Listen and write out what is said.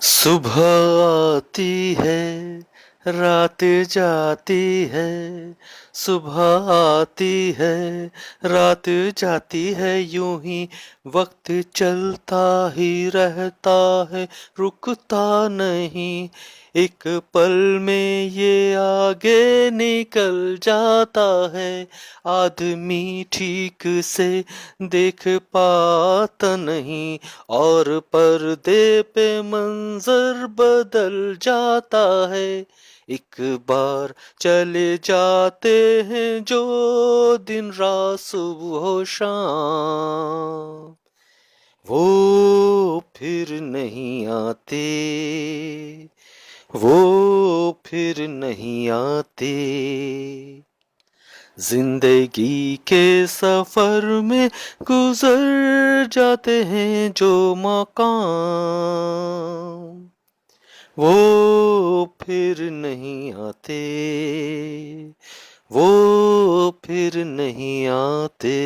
सुबह आती है, रात जाती है। सुबह आती है, रात जाती है, यूं ही वक्त चलता ही रहता है, रुकता नहीं। एक पल में ये आगे निकल जाता है। आदमी ठीक से देख पाता नहीं, और पर्दे पे मंजर बदल जाता है। एक बार चले जाते हैं जो दिन रात सुबह शाम, वो फिर नहीं आते, वो फिर नहीं आते। जिंदगी के सफर में गुजर जाते हैं जो मकाम, वो फिर नहीं आते, वो फिर नहीं आते।